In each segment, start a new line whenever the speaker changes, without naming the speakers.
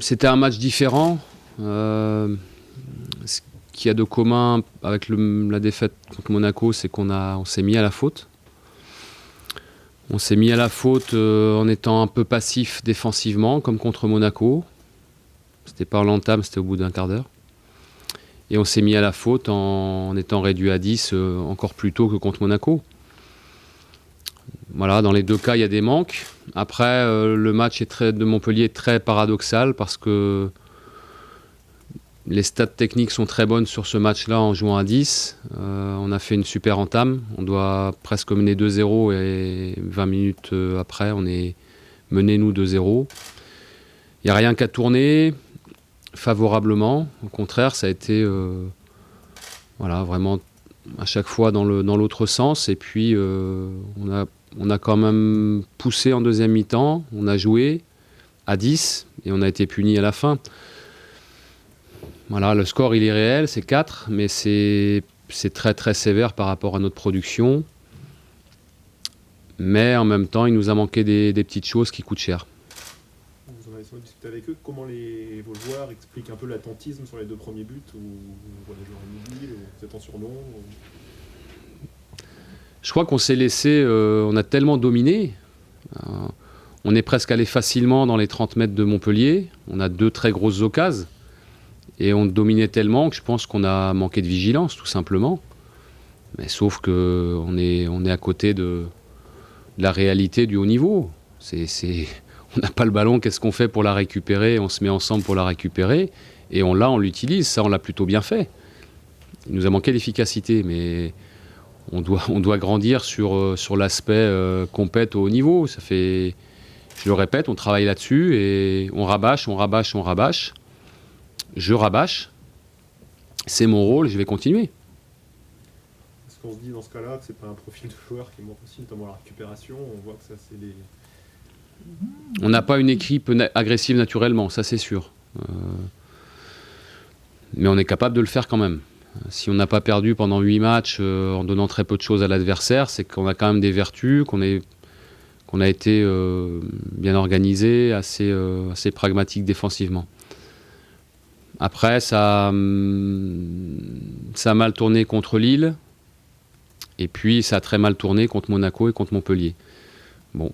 C'était un match différent. Ce qu'il y a de commun avec la défaite contre Monaco, c'est on s'est mis à la faute. On s'est mis à la faute en étant un peu passif défensivement, comme contre Monaco. C'était pas en l'entame, c'était au bout d'un quart d'heure. Et on s'est mis à la faute en étant réduit à 10 encore plus tôt que contre Monaco. Voilà, dans les deux cas, il y a des manques. Après, le match de Montpellier est très paradoxal parce que les stats techniques sont très bonnes sur ce match-là en jouant à 10. On a fait une super entame. On doit presque mener 2-0 et 20 minutes après, on est mené nous 2-0. Il n'y a rien qu'à tourner favorablement. Au contraire, ça a été vraiment à chaque fois dans l'autre sens. Et puis, on a quand même poussé en deuxième mi-temps. On a joué à 10 et on a été puni à la fin. Voilà, le score, il est réel, c'est 4, mais c'est très très sévère par rapport à notre production. Mais en même temps, il nous a manqué des petites choses qui coûtent cher.
Vous en avez sans doute discuté avec eux. Comment vos joueurs expliquent un peu l'attentisme sur les 2 premiers buts ou les joueurs immobiles, vous êtes en surnom
Je crois qu'on s'est laissé, on a tellement dominé. On est presque allé facilement dans les 30 mètres de Montpellier. On a 2 très grosses occasions. Et on dominait tellement que je pense qu'on a manqué de vigilance, tout simplement. Mais sauf qu'on est à côté de la réalité du haut niveau. On n'a pas le ballon, qu'est-ce qu'on fait pour la récupérer? On se met ensemble pour la récupérer. Et on l'utilise, ça on l'a plutôt bien fait. Il nous a manqué d'efficacité, mais on doit grandir sur l'aspect compète au haut niveau. Je le répète, on travaille là-dessus et on rabâche. Je rabâche, c'est mon rôle, je vais continuer.
Est-ce qu'on se dit dans ce cas-là que c'est pas un profil de joueur qui manque aussi, notamment la récupération? On voit que ça c'est des...
On n'a pas une équipe agressive naturellement, ça c'est sûr. Mais on est capable de le faire quand même. Si on n'a pas perdu pendant 8 matchs en donnant très peu de choses à l'adversaire, c'est qu'on a quand même des vertus, qu'on a été bien organisé, assez pragmatique défensivement. Après, ça a mal tourné contre Lille. Et puis, ça a très mal tourné contre Monaco et contre Montpellier. Bon,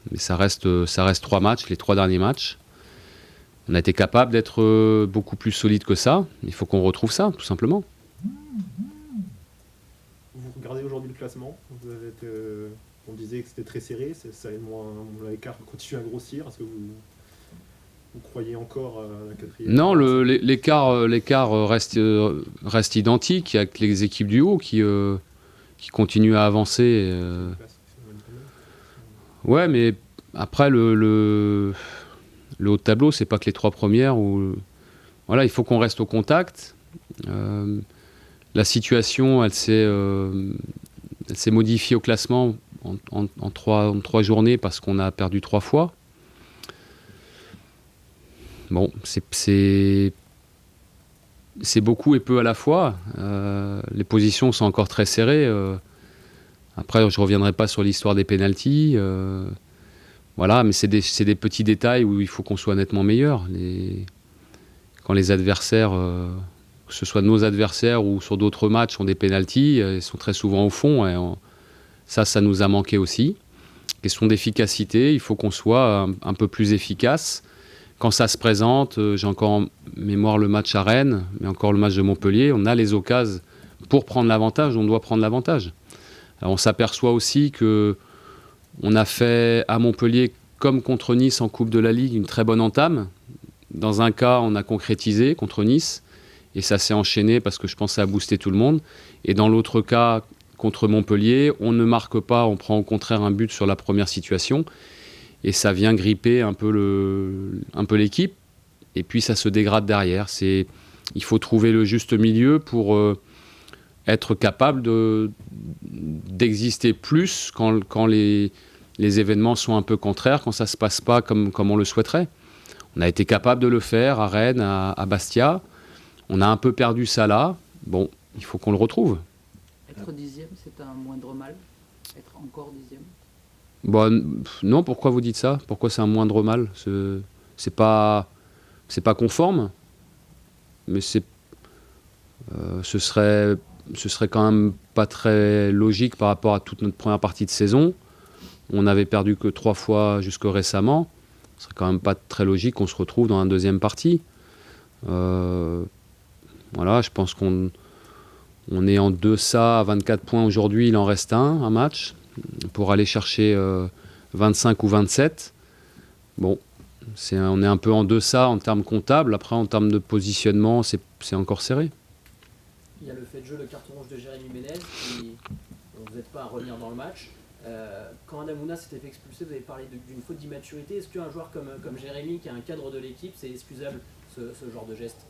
mais ça reste 3 matchs, les 3 derniers matchs. On a été capable d'être beaucoup plus solide que ça. Il faut qu'on retrouve ça, tout simplement.
Vous regardez aujourd'hui le classement. On disait que c'était très serré. L'écart continue à grossir. Est-ce que vous croyez encore à la 4e?
Non, l'écart reste identique avec les équipes du haut qui continuent à avancer. Ouais, mais après, le haut de tableau, c'est pas que les 3 premières. Voilà, il faut qu'on reste au contact. La situation, elle s'est modifiée au classement en 3 journées parce qu'on a perdu 3 fois. Bon, c'est beaucoup et peu à la fois. Les positions sont encore très serrées. Après, je ne reviendrai pas sur l'histoire des pénaltys. Voilà, mais c'est des petits détails où il faut qu'on soit nettement meilleur. Quand les adversaires, que ce soit nos adversaires ou sur d'autres matchs, ont des pénaltys, ils sont très souvent au fond. Et ça nous a manqué aussi. Question d'efficacité, il faut qu'on soit un peu plus efficace. Quand ça se présente, j'ai encore en mémoire le match à Rennes, mais encore le match de Montpellier, on a les occasions pour prendre l'avantage, on doit prendre l'avantage. Alors on s'aperçoit aussi qu'on a fait à Montpellier, comme contre Nice en Coupe de la Ligue, une très bonne entame. Dans un cas, on a concrétisé contre Nice, et ça s'est enchaîné parce que je pensais à booster tout le monde. Et dans l'autre cas, contre Montpellier, on ne marque pas, on prend au contraire un but sur la première situation. Et ça vient gripper un peu l'équipe. Et puis ça se dégrade derrière. Il faut trouver le juste milieu pour être capable d'exister plus quand les événements sont un peu contraires, quand ça ne se passe pas comme on le souhaiterait. On a été capable de le faire à Rennes, à Bastia. On a un peu perdu ça là. Bon, il faut qu'on le retrouve.
Être 10e, c'est un moindre mal? Être encore 10e?
Bon, non, pourquoi vous dites ça? Pourquoi c'est un moindre mal? C'est pas c'est pas conforme, mais ce serait quand même pas très logique par rapport à toute notre première partie de saison. On n'avait perdu que 3 fois jusque récemment. Ce serait quand même pas très logique qu'on se retrouve dans la deuxième partie. Voilà, je pense qu'on est en deçà à 24 points aujourd'hui. Il en reste un match pour aller chercher 25 ou 27. Bon, on est un peu en deçà en termes comptables. Après, en termes de positionnement, c'est encore serré.
Il y a le fait de jeu, le carton rouge de Jérémy Ménez, qui vous n'êtes pas à revenir dans le match. Quand Adamouna s'était fait expulser, vous avez parlé d'une faute d'immaturité. Est-ce qu'un joueur comme Jérémy, qui est un cadre de l'équipe, c'est excusable ce genre de geste?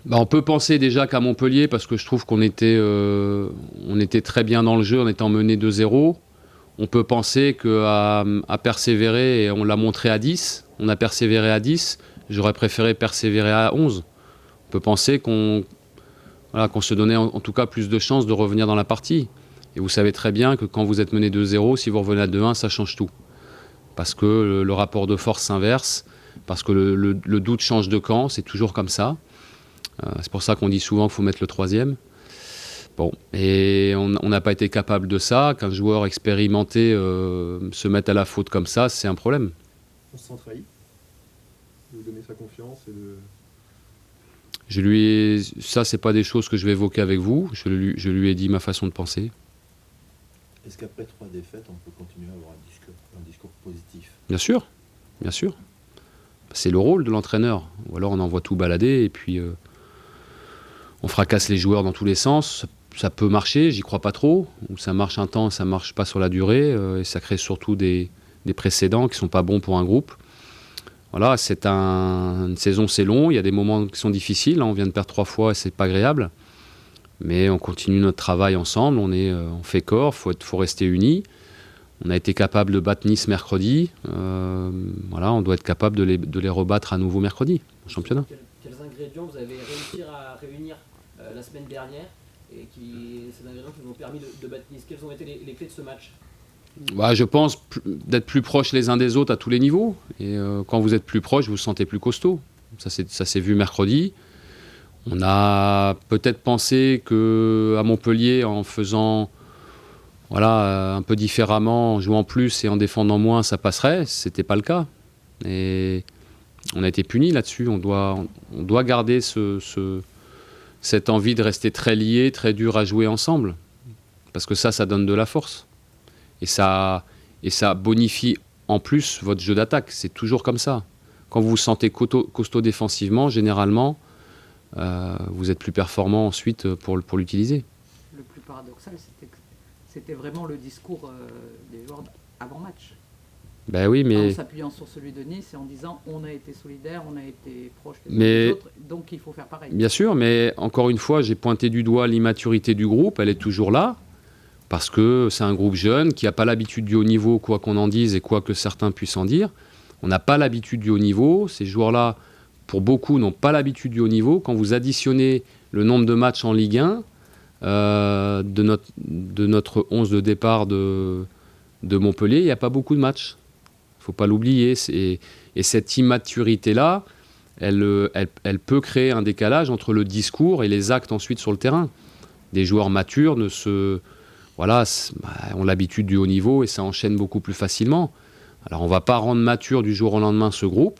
On peut penser déjà qu'à Montpellier, parce que je trouve qu'on était très bien dans le jeu en étant mené 2-0. On peut penser qu'à persévérer, et on l'a montré à 10, on a persévéré à 10, j'aurais préféré persévérer à 11. On peut penser qu'on se donnait en tout cas plus de chances de revenir dans la partie. Et vous savez très bien que quand vous êtes mené 2-0, si vous revenez à 2-1, ça change tout. Parce que le rapport de force s'inverse, parce que le doute change de camp, c'est toujours comme ça. C'est pour ça qu'on dit souvent qu'il faut mettre le 3e. Bon, et on n'a pas été capable de ça. Qu'un joueur expérimenté se mette à la faute comme ça, c'est un problème.
On se sent trahi. Vous donner sa confiance et
Ça, c'est pas des choses que je vais évoquer avec vous. Je lui ai dit ma façon de penser.
Est-ce qu'après 3 défaites, on peut continuer à avoir un discours positif?
Bien sûr, bien sûr. C'est le rôle de l'entraîneur. Ou alors on envoie tout balader et puis on fracasse les joueurs dans tous les sens. Ça peut marcher, j'y crois pas trop. Ou ça marche un temps, ça marche pas sur la durée. Et ça crée surtout des précédents qui sont pas bons pour un groupe. Voilà, une saison, c'est long. Il y a des moments qui sont difficiles. On vient de perdre 3 fois et c'est pas agréable. Mais on continue notre travail ensemble. On fait corps. Faut rester unis. On a été capable de battre Nice mercredi. On doit être capable de les rebattre à nouveau mercredi en championnat.
Quels ingrédients vous avez réussi à réunir la semaine dernière et ces ingrédients qui vous ont permis de battre Nice? Quelles ont été les clés de ce match?
Je pense d'être plus proches les uns des autres à tous les niveaux. Et quand vous êtes plus proches, vous vous sentez plus costaud. Ça s'est vu mercredi. On a peut-être pensé qu'à Montpellier, en faisant un peu différemment, en jouant plus et en défendant moins, ça passerait. C'était pas le cas. Et on a été punis là-dessus. On doit garder cette envie de rester très liés, très dur à jouer ensemble. Parce que ça donne de la force. Et ça bonifie en plus votre jeu d'attaque. C'est toujours comme ça. Quand vous vous sentez costaud défensivement, généralement, vous êtes plus performant ensuite pour l'utiliser.
Le plus paradoxal, c'était vraiment le discours des joueurs avant-match.
Ben oui, mais...
En s'appuyant sur celui de Nice et en disant on a été solidaires, on a été proches des autres, donc il faut faire pareil.
Bien sûr, mais encore une fois, j'ai pointé du doigt l'immaturité du groupe, elle est toujours là, parce que c'est un groupe jeune qui n'a pas l'habitude du haut niveau, quoi qu'on en dise et quoi que certains puissent en dire. On n'a pas l'habitude du haut niveau, ces joueurs-là, pour beaucoup, n'ont pas l'habitude du haut niveau. Quand vous additionnez le nombre de matchs en Ligue 1, de notre 11 de départ de Montpellier, il n'y a pas beaucoup de matchs. Il ne faut pas l'oublier. Et cette immaturité-là, elle peut créer un décalage entre le discours et les actes ensuite sur le terrain. Des joueurs matures ont l'habitude du haut niveau et ça enchaîne beaucoup plus facilement. Alors on ne va pas rendre mature du jour au lendemain ce groupe.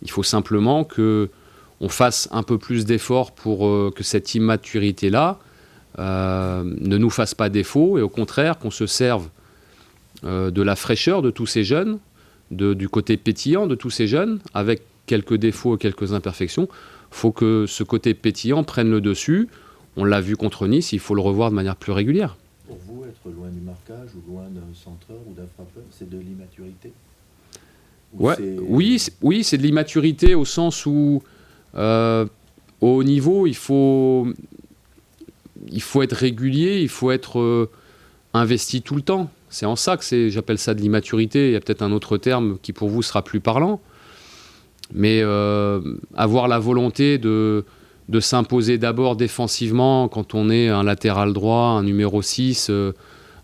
Il faut simplement qu'on fasse un peu plus d'efforts pour que cette immaturité-là ne nous fasse pas défaut et au contraire qu'on se serve de la fraîcheur de tous ces jeunes, du côté pétillant de tous ces jeunes, avec quelques défauts et quelques imperfections. Il faut que ce côté pétillant prenne le dessus. On l'a vu contre Nice, il faut le revoir de manière plus régulière.
Pour vous, être loin du marquage ou loin d'un centreur ou d'un frappeur, c'est de l'immaturité? Oui, c'est de l'immaturité au sens où au haut niveau, il faut être régulier, il faut être investi tout le temps. C'est en ça que j'appelle ça de l'immaturité. Il y a peut-être un autre terme qui pour vous sera plus parlant. Mais avoir la volonté de s'imposer d'abord défensivement quand on est un latéral droit, un numéro 6,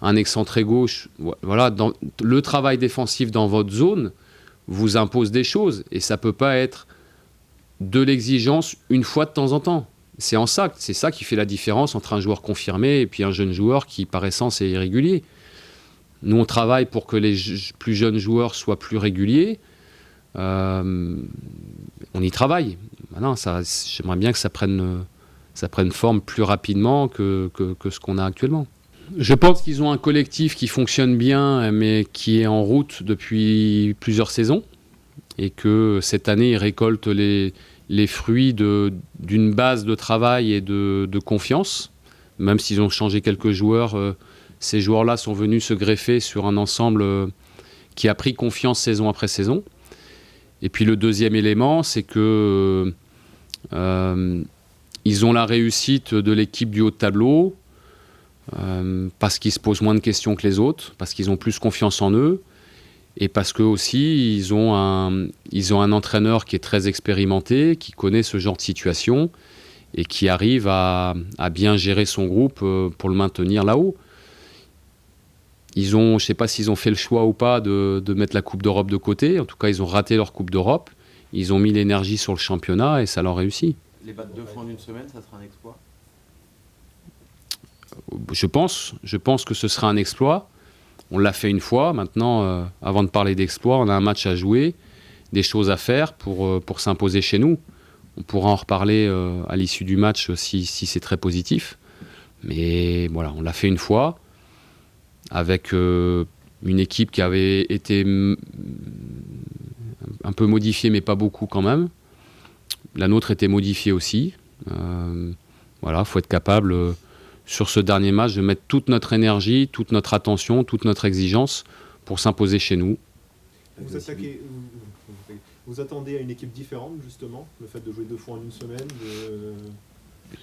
un excentré gauche. Voilà, dans le travail défensif dans votre zone,
vous impose des choses. Et ça ne peut pas être de l'exigence une fois de temps en temps. C'est ça qui fait la différence entre un joueur confirmé et puis un jeune joueur qui, par essence, est irrégulier. Nous, on travaille pour que les plus jeunes joueurs soient plus réguliers. On y travaille. Maintenant, j'aimerais bien que ça prenne forme plus rapidement que ce qu'on a actuellement. Je pense qu'ils ont un collectif qui fonctionne bien, mais qui est en route depuis plusieurs saisons. Et que cette année, ils récoltent les fruits d'une base de travail et de confiance. Même s'ils ont changé quelques joueurs, ces joueurs-là sont venus se greffer sur un ensemble qui a pris confiance saison après saison. Et puis le deuxième élément, c'est que ils ont la réussite de l'équipe du haut de tableau parce qu'ils se posent moins de questions que les autres, parce qu'ils ont plus confiance en eux. Et parce qu'eux aussi, ils ont un entraîneur qui est très expérimenté, qui connaît ce genre de situation et qui arrive à bien gérer son groupe pour le maintenir là-haut. Je ne sais pas s'ils ont fait le choix ou pas de mettre la Coupe d'Europe de côté. En tout cas, ils ont raté leur Coupe d'Europe. Ils ont mis l'énergie sur le championnat et ça leur réussit.
Les battre 2 fois en une semaine, ça sera un exploit?
Je pense que ce sera un exploit. On l'a fait une fois. Maintenant, avant de parler d'exploit, on a un match à jouer, des choses à faire pour s'imposer chez nous. On pourra en reparler à l'issue du match si c'est très positif. Mais voilà, on l'a fait une fois avec une équipe qui avait été un peu modifiée, mais pas beaucoup quand même. La nôtre était modifiée aussi. Voilà, faut être capable... sur ce dernier match, de mettre toute notre énergie, toute notre attention, toute notre exigence pour s'imposer chez nous.
Vous attendez à une équipe différente, justement, le fait de jouer 2 fois en une semaine,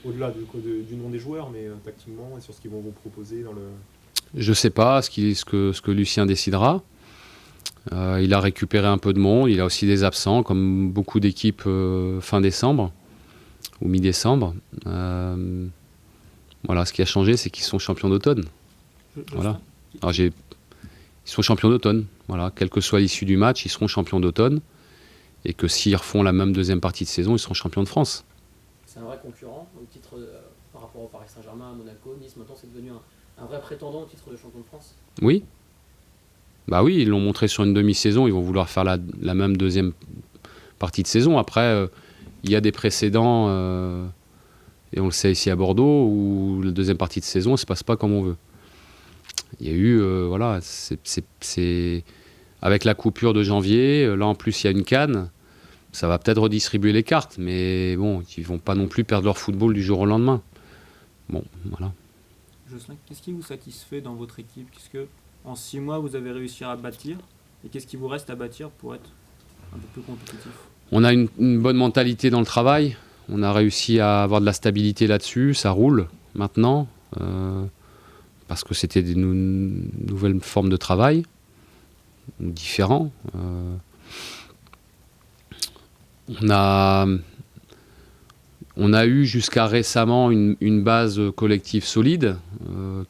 au-delà du nom des joueurs, mais tactiquement et sur ce qu'ils vont vous proposer dans le...
Je ne sais pas ce que Lucien décidera. Il a récupéré un peu de monde, il a aussi des absents, comme beaucoup d'équipes fin décembre ou mi-décembre. Voilà, ce qui a changé, c'est qu'ils sont champions d'automne. Voilà. Alors, ils sont champions d'automne. Voilà. Quelle que soit l'issue du match, ils seront champions d'automne. Et que s'ils refont la même deuxième partie de saison, ils seront champions de France.
C'est un vrai concurrent au titre par rapport au Paris Saint-Germain, à Monaco, Nice. Maintenant, c'est devenu un vrai prétendant au titre de champion de France.
Oui. Bah oui, ils l'ont montré sur une demi-saison. Ils vont vouloir faire la même deuxième partie de saison. Après, il y a des précédents... et on le sait ici à Bordeaux, où la deuxième partie de saison ne se passe pas comme on veut. Il y a eu, voilà, c'est avec la coupure de janvier, là en plus il y a une CAN, ça va peut-être redistribuer les cartes, mais bon, ils ne vont pas non plus perdre leur football du jour au lendemain. Bon, voilà.
Jocelyn, qu'est-ce qui vous satisfait dans votre équipe? Qu'est-ce que, en 6 mois, vous avez réussi à bâtir? Et qu'est-ce qui vous reste à bâtir pour être un peu plus compétitif?
On a une bonne mentalité dans le travail. On a réussi à avoir de la stabilité là-dessus, ça roule maintenant, parce que c'était des nouvelles formes de travail, différents. On a eu jusqu'à récemment une base collective solide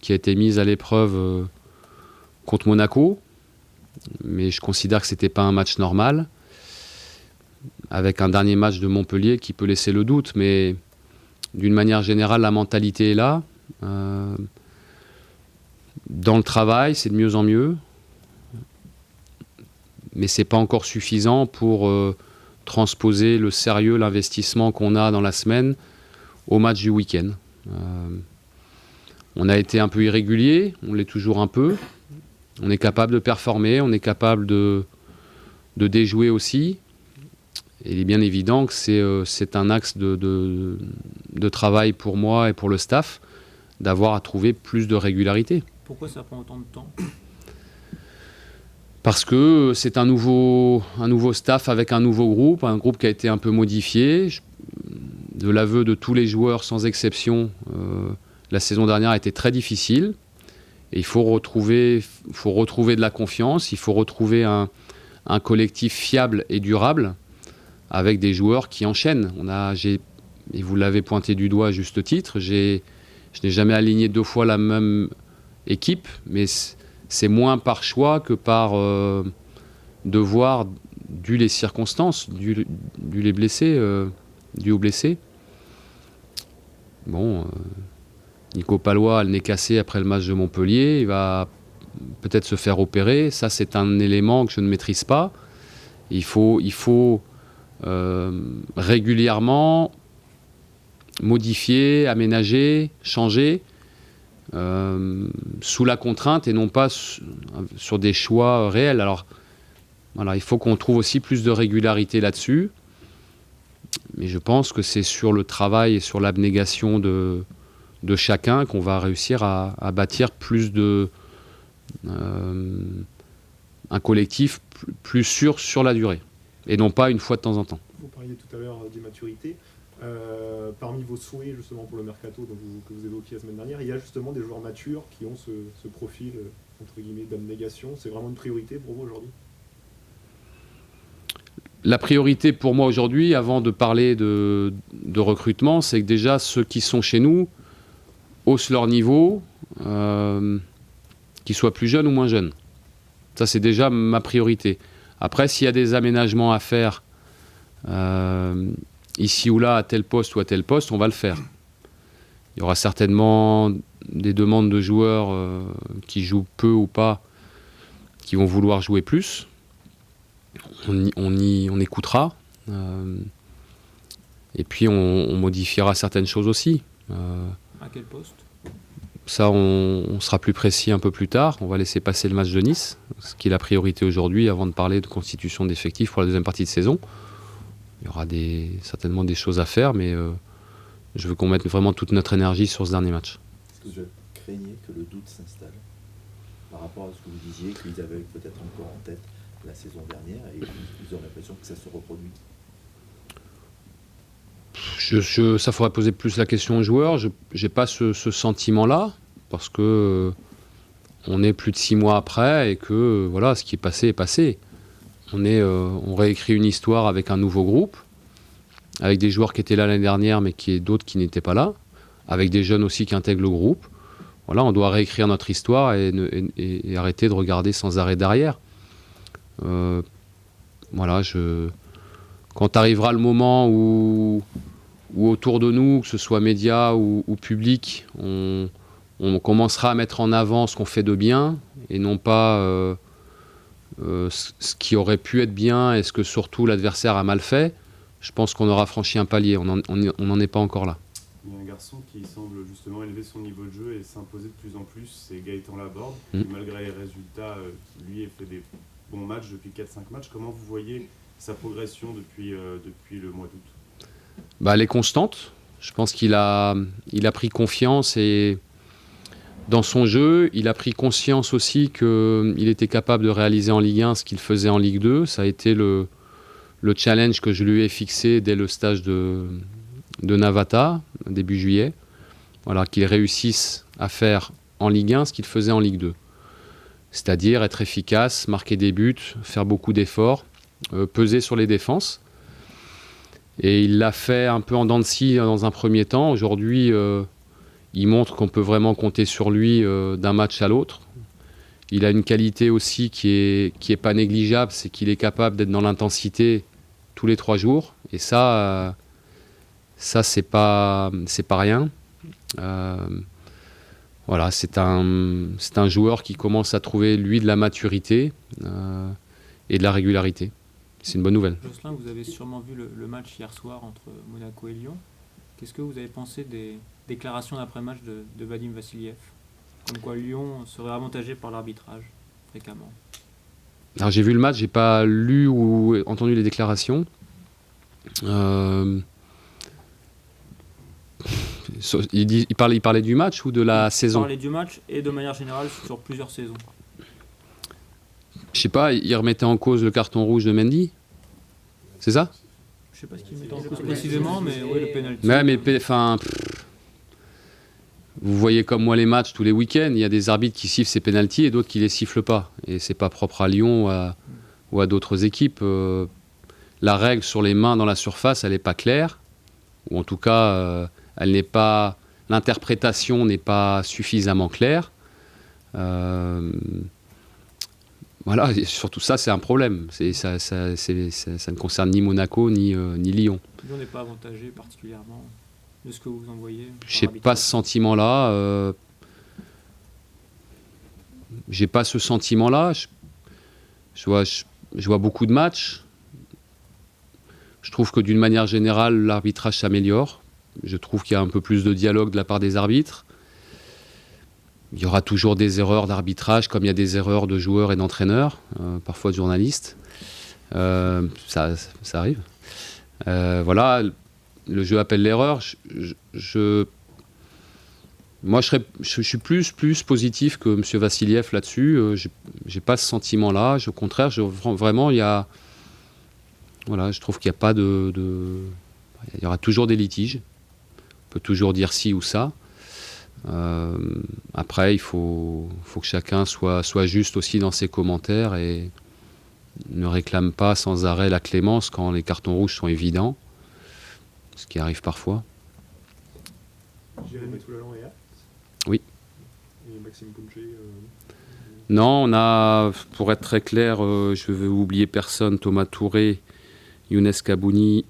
qui a été mise à l'épreuve contre Monaco, mais je considère que ce n'était pas un match normal. Avec un dernier match de Montpellier qui peut laisser le doute, mais d'une manière générale, la mentalité est là. Dans le travail, c'est de mieux en mieux, mais ce n'est pas encore suffisant pour transposer le sérieux, l'investissement qu'on a dans la semaine au match du week-end. On a été un peu irrégulier, on l'est toujours un peu. On est capable de performer, on est capable de déjouer aussi. Et il est bien évident que c'est un axe de travail pour moi et pour le staff d'avoir à trouver plus de régularité.
Pourquoi ça prend autant de temps?
Parce que c'est un nouveau staff avec un nouveau groupe, un groupe qui a été un peu modifié. De l'aveu de tous les joueurs, sans exception, la saison dernière a été très difficile. Et il faut retrouver de la confiance, il faut retrouver un collectif fiable et durable, avec des joueurs qui enchaînent. Et vous l'avez pointé du doigt à juste titre, je n'ai jamais aligné 2 fois la même équipe, mais c'est moins par choix que par devoir dû les circonstances, dû les blessés, dû aux blessés. Bon, Nico Palois a le nez cassé après le match de Montpellier, il va peut-être se faire opérer. Ça, c'est un élément que je ne maîtrise pas. Il faut régulièrement modifier, aménager, changer sous la contrainte et non pas sur des choix réels. Alors voilà, il faut qu'on trouve aussi plus de régularité là-dessus. Mais je pense que c'est sur le travail et sur l'abnégation de chacun qu'on va réussir à bâtir plus un collectif plus sûr sur la durée. Et non pas une fois de temps en temps.
Vous parliez tout à l'heure d'immaturité. Parmi vos souhaits justement pour le mercato que vous évoquiez la semaine dernière, il y a justement des joueurs matures qui ont ce profil entre guillemets d'abnégation. C'est vraiment une priorité pour vous aujourd'hui?
La priorité pour moi aujourd'hui, avant de parler de recrutement, c'est que déjà ceux qui sont chez nous haussent leur niveau, qu'ils soient plus jeunes ou moins jeunes. Ça, c'est déjà ma priorité. Après, s'il y a des aménagements à faire ici ou là, à tel poste ou à tel poste, on va le faire. Il y aura certainement des demandes de joueurs qui jouent peu ou pas, qui vont vouloir jouer plus. On écoutera. Et puis, on modifiera certaines choses aussi.
À quel poste?
Ça, on sera plus précis un peu plus tard. On va laisser passer le match de Nice, ce qui est la priorité aujourd'hui, avant de parler de constitution d'effectifs pour la deuxième partie de saison. Il y aura certainement des choses à faire, mais je veux qu'on mette vraiment toute notre énergie sur ce dernier match.
Est-ce que vous craignez que le doute s'installe par rapport à ce que vous disiez, qu'ils avaient peut-être encore en tête la saison dernière et ils ont l'impression que ça se reproduit?
Ça faudrait poser plus la question aux joueurs. Je n'ai pas ce sentiment-là, parce que on est plus de 6 mois après et que voilà, ce qui est passé est passé. On réécrit une histoire avec un nouveau groupe, avec des joueurs qui étaient là l'année dernière, mais d'autres qui n'étaient pas là, avec des jeunes aussi qui intègrent le groupe. Voilà, on doit réécrire notre histoire et arrêter de regarder sans arrêt derrière. Voilà, quand arrivera le moment où autour de nous, que ce soit médias ou public, on commencera à mettre en avant ce qu'on fait de bien et non pas ce qui aurait pu être bien et ce que surtout l'adversaire a mal fait. Je pense qu'on aura franchi un palier, on n'en est pas encore là.
Il y a un garçon qui semble justement élever son niveau de jeu et s'imposer de plus en plus, c'est Gaëtan Laborde, qui malgré les résultats, lui a fait des bons matchs depuis 4-5 matchs. Comment vous voyez sa progression depuis le mois d'août?
Elle est constante. Je pense qu'il a pris confiance et dans son jeu, il a pris conscience aussi qu'il était capable de réaliser en Ligue 1 ce qu'il faisait en Ligue 2. Ça a été le challenge que je lui ai fixé dès le stage de Navata, début juillet. Voilà, qu'il réussisse à faire en Ligue 1 ce qu'il faisait en Ligue 2. C'est-à-dire être efficace, marquer des buts, faire beaucoup d'efforts, peser sur les défenses. Et il l'a fait un peu en dents de scie dans un premier temps. Aujourd'hui, il montre qu'on peut vraiment compter sur lui d'un match à l'autre. Il a une qualité aussi qui est pas négligeable, c'est qu'il est capable d'être dans l'intensité tous les 3 jours. Et ça c'est pas rien. Voilà, c'est un joueur qui commence à trouver, lui, de la maturité et de la régularité. C'est une bonne nouvelle.
Jocelyn, vous avez sûrement vu le match hier soir entre Monaco et Lyon. Qu'est-ce que vous avez pensé des déclarations d'après-match de Vadim Vassiliev? Comme quoi Lyon serait avantagé par l'arbitrage, fréquemment.
Alors j'ai vu le match, j'ai pas lu ou entendu les déclarations. Il parlait du match ou de la saison?
Il parlait du match et de manière générale sur plusieurs saisons.
Je sais pas, il remettait en cause le carton rouge de Mendy? C'est ça?
Je sais pas ce qu'il mettait en cause précisément, mais oui, le pénalty.
Vous voyez comme moi les matchs tous les week-ends, il y a des arbitres qui sifflent ces pénaltys et d'autres qui les sifflent pas. Et c'est pas propre à Lyon ou à d'autres équipes. La règle sur les mains dans la surface, elle n'est pas claire. Ou en tout cas, l'interprétation n'est pas suffisamment claire. Voilà, et surtout ça, c'est un problème. Ça ne concerne ni Monaco ni Lyon.
Lyon n'est pas avantagé particulièrement de ce que vous en voyez.
J'ai pas ce sentiment-là. J'ai pas ce sentiment-là. Je vois beaucoup de matchs. Je trouve que d'une manière générale, l'arbitrage s'améliore. Je trouve qu'il y a un peu plus de dialogue de la part des arbitres. Il y aura toujours des erreurs d'arbitrage, comme il y a des erreurs de joueurs et d'entraîneurs, parfois de journalistes. Ça arrive. Voilà, le jeu appelle l'erreur. Moi, je suis plus positif que M. Vassiliev là-dessus. J'ai pas ce sentiment-là. Au contraire, vraiment, je trouve qu'il n'y a pas il y aura toujours des litiges. On peut toujours dire ci ou ça. Après, il faut que chacun soit juste aussi dans ses commentaires et ne réclame pas sans arrêt la clémence quand les cartons rouges sont évidents, ce qui arrive parfois.
Jérémy Toulalan et Apt.
Oui.
Et Maxime Punché.
Non, on a, pour être très clair, je ne vais oublier personne, Thomas Touré, Younes Kabouni,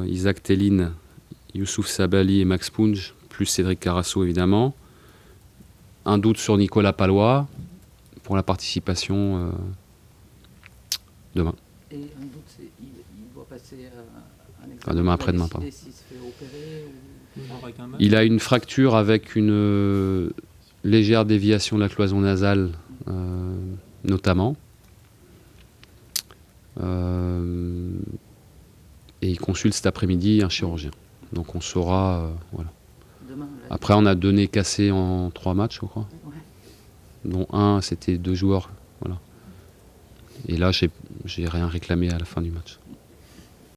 Isaac Telline, Youssouf Sabali et Max Punj, plus Cédric Carasso évidemment. Un doute sur Nicolas Palois pour la participation demain.
Et un doute, c'est il doit passer un examen.
Enfin, demain après-demain, pardon.
S'il se fait opérer ou...
Il a une fracture avec une légère déviation de la cloison nasale, notamment. Et il consulte cet après-midi un chirurgien. Donc on saura... voilà.
Demain,
après, on a 2 nez cassés en 3 matchs, je crois.
Ouais.
Dont un, c'était 2 joueurs. Voilà. Et là, j'ai rien réclamé à la fin du match.